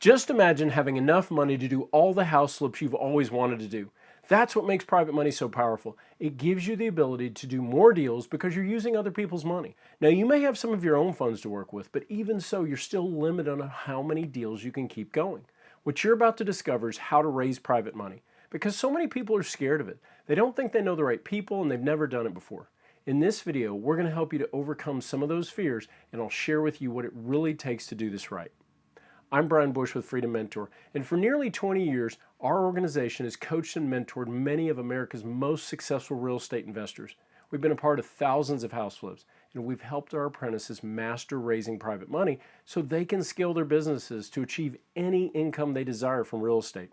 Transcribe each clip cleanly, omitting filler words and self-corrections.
Just imagine having enough money to do all the house flips you've always wanted to do. That's what makes private money so powerful. It gives you the ability to do more deals because you're using other people's money. Now, you may have some of your own funds to work with, but even so, you're still limited on how many deals you can keep going. What you're about to discover is how to raise private money, because so many people are scared of it. They don't think they know the right people and they've never done it before. In this video, we're going to help you to overcome some of those fears, and I'll share with you what it really takes to do this right. I'm Brian Bush with Freedom Mentor, and for nearly 20 years, our organization has coached and mentored many of America's most successful real estate investors. We've been a part of thousands of house flips, and we've helped our apprentices master raising private money so they can scale their businesses to achieve any income they desire from real estate.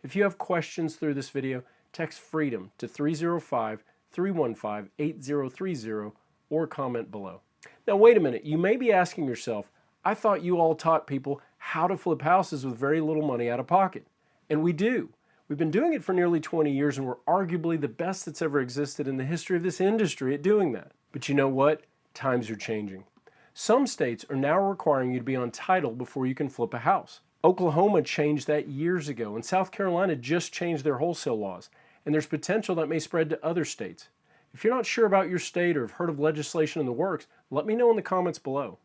If you have questions through this video, text FREEDOM to 305-315-8030 or comment below. Now wait a minute, you may be asking yourself, I thought you all taught people how to flip houses with very little money out of pocket. And we do. We've been doing it for nearly 20 years and we're arguably the best that's ever existed in the history of this industry at doing that. But you know what? Times are changing. Some states are now requiring you to be on title before you can flip a house. Oklahoma changed that years ago, and South Carolina just changed their wholesale laws, and there's potential that may spread to other states. If you're not sure about your state or have heard of legislation in the works, let me know in the comments below.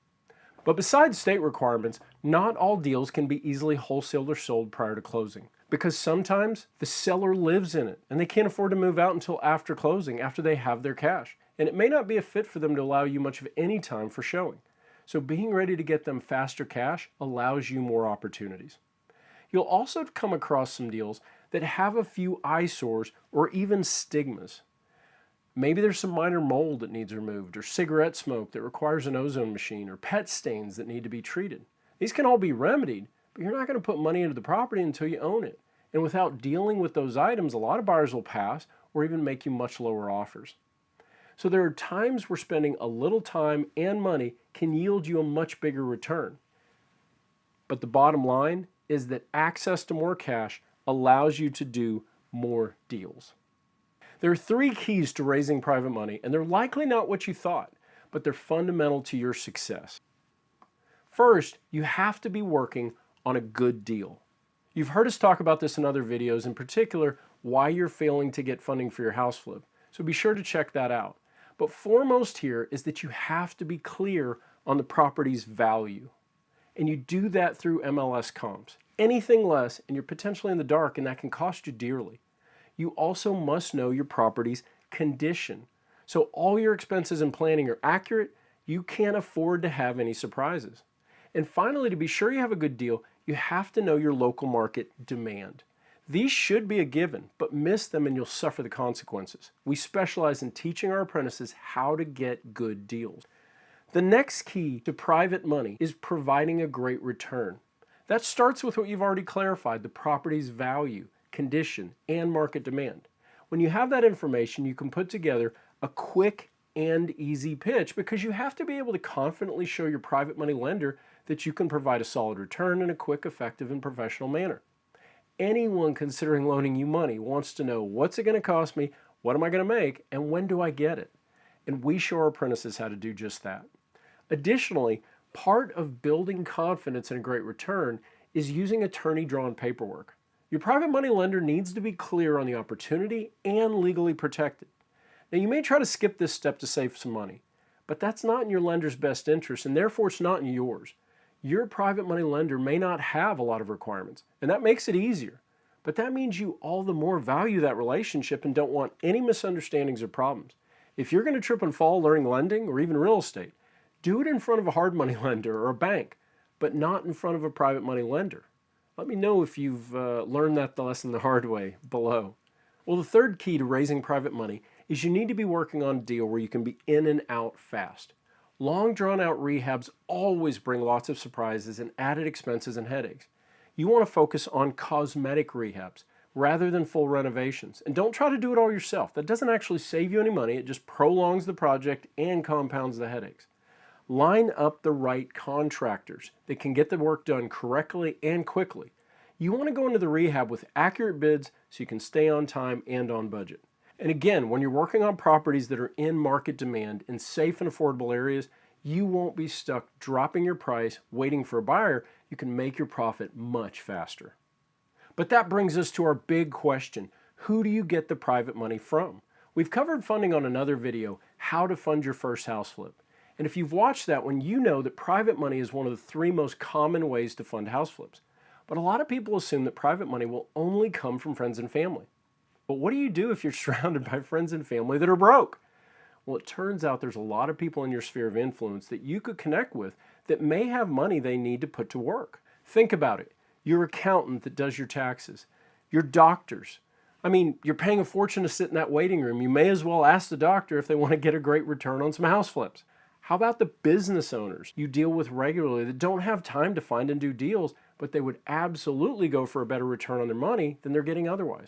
But besides state requirements, not all deals can be easily wholesaled or sold prior to closing, because sometimes the seller lives in it and they can't afford to move out until after closing, after they have their cash, and it may not be a fit for them to allow you much of any time for showing. So being ready to get them faster cash allows you more opportunities. You'll also come across some deals that have a few eyesores or even stigmas. Maybe there's some minor mold that needs removed, or cigarette smoke that requires an ozone machine, or pet stains that need to be treated. These can all be remedied, but you're not going to put money into the property until you own it. And without dealing with those items, a lot of buyers will pass or even make you much lower offers. So there are times where spending a little time and money can yield you a much bigger return. But the bottom line is that access to more cash allows you to do more deals. There are three keys to raising private money, and they're likely not what you thought, but they're fundamental to your success. First, you have to be working on a good deal. You've heard us talk about this in other videos, in particular, why you're failing to get funding for your house flip, so be sure to check that out. But foremost here is that you have to be clear on the property's value, and you do that through MLS comps. Anything less, and you're potentially in the dark, and that can cost you dearly. You also must know your property's condition. So all your expenses and planning are accurate. You can't afford to have any surprises. And finally, to be sure you have a good deal, you have to know your local market demand. These should be a given, but miss them and you'll suffer the consequences. We specialize in teaching our apprentices how to get good deals. The next key to private money is providing a great return. That starts with what you've already clarified, the property's value, condition, and market demand. When you have that information, you can put together a quick and easy pitch, because you have to be able to confidently show your private money lender that you can provide a solid return in a quick, effective, and professional manner. Anyone considering loaning you money wants to know, what's it going to cost me, what am I going to make, and when do I get it? And we show our apprentices how to do just that. Additionally, part of building confidence in a great return is using attorney-drawn paperwork. Your private money lender needs to be clear on the opportunity and legally protected. Now, you may try to skip this step to save some money, but that's not in your lender's best interest, and therefore it's not in yours. Your private money lender may not have a lot of requirements, and that makes it easier. But that means you all the more value that relationship and don't want any misunderstandings or problems. If you're going to trip and fall learning lending or even real estate, do it in front of a hard money lender or a bank, but not in front of a private money lender. Let me know if you've learned that lesson the hard way below. Well, the third key to raising private money is you need to be working on a deal where you can be in and out fast. Long drawn-out rehabs always bring lots of surprises and added expenses and headaches. You want to focus on cosmetic rehabs rather than full renovations. And don't try to do it all yourself. That doesn't actually save you any money. It just prolongs the project and compounds the headaches. Line up the right contractors that can get the work done correctly and quickly. You want to go into the rehab with accurate bids so you can stay on time and on budget. And again, when you're working on properties that are in market demand in safe and affordable areas, you won't be stuck dropping your price waiting for a buyer. You you can make your profit much faster. But that brings us to our big question. Who do you get the private money from? We've covered funding on another video, how to fund your first house flip. And if you've watched that one, you know that private money is one of the 3 most common ways to fund house flips. But a lot of people assume that private money will only come from friends and family. But what do you do if you're surrounded by friends and family that are broke? Well, it turns out there's a lot of people in your sphere of influence that you could connect with that may have money they need to put to work. Think about it. Your accountant that does your taxes, your doctors. I mean, you're paying a fortune to sit in that waiting room. You may as well ask the doctor if they want to get a great return on some house flips. How about the business owners you deal with regularly that don't have time to find and do deals, but they would absolutely go for a better return on their money than they're getting otherwise?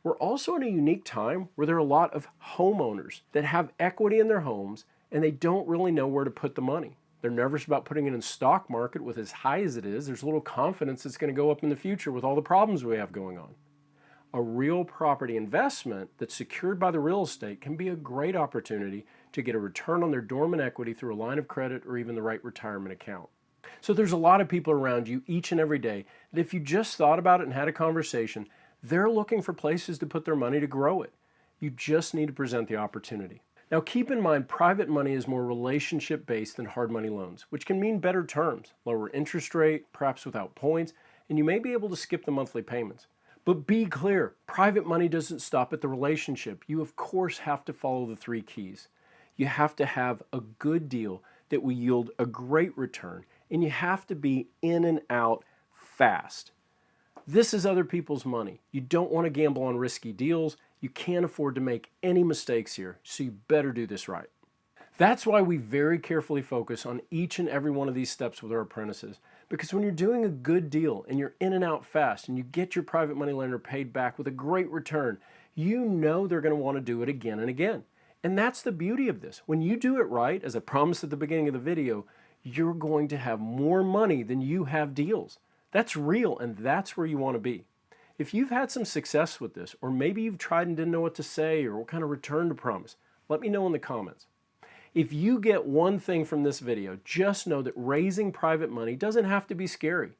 We're also in a unique time where there are a lot of homeowners that have equity in their homes and they don't really know where to put the money. They're nervous about putting it in the stock market with as high as it is. There's little confidence it's going to go up in the future with all the problems we have going on. A real property investment that's secured by the real estate can be a great opportunity to get a return on their dormant equity through a line of credit or even the right retirement account. So there's a lot of people around you each and every day that if you just thought about it and had a conversation, they're looking for places to put their money to grow it. You just need to present the opportunity. Now keep in mind, private money is more relationship-based than hard money loans, which can mean better terms, lower interest rate, perhaps without points, and you may be able to skip the monthly payments. But be clear, private money doesn't stop at the relationship. You of course have to follow the 3 keys. You have to have a good deal that will yield a great return, and you have to be in and out fast. This is other people's money. You don't want to gamble on risky deals. You can't afford to make any mistakes here, so you better do this right. That's why we very carefully focus on each and every one of these steps with our apprentices. Because when you're doing a good deal and you're in and out fast and you get your private money lender paid back with a great return, you know they're going to want to do it again and again. And that's the beauty of this. When you do it right, as I promised at the beginning of the video, you're going to have more money than you have deals. That's real, and that's where you want to be. If you've had some success with this, or maybe you've tried and didn't know what to say or what kind of return to promise, let me know in the comments. If you get one thing from this video, just know that raising private money doesn't have to be scary.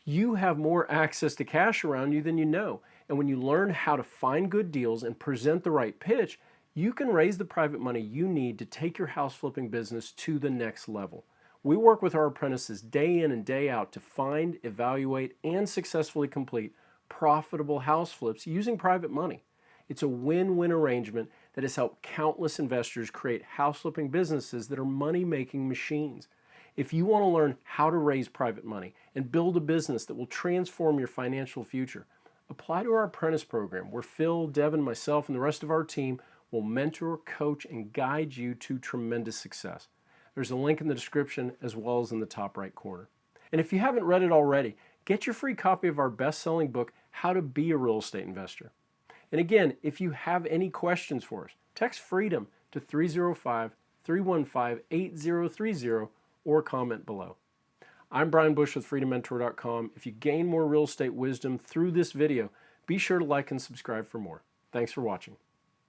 You have more access to cash around you than you know, and when you learn how to find good deals and present the right pitch, you can raise the private money you need to take your house flipping business to the next level. We work with our apprentices day in and day out to find, evaluate, and successfully complete profitable house flips using private money. It's a win-win arrangement that has helped countless investors create house flipping businesses that are money-making machines. If you want to learn how to raise private money and build a business that will transform your financial future, apply to our apprentice program where Phil, Devin, myself, and the rest of our team will mentor, coach, and guide you to tremendous success. There's a link in the description as well as in the top right corner. And if you haven't read it already, get your free copy of our best-selling book, How to Be a Real Estate Investor. And again, if you have any questions for us, text FREEDOM to 305-315-8030 or comment below. I'm Brian Bush with FreedomMentor.com. If you gain more real estate wisdom through this video, be sure to like and subscribe for more. Thanks for watching.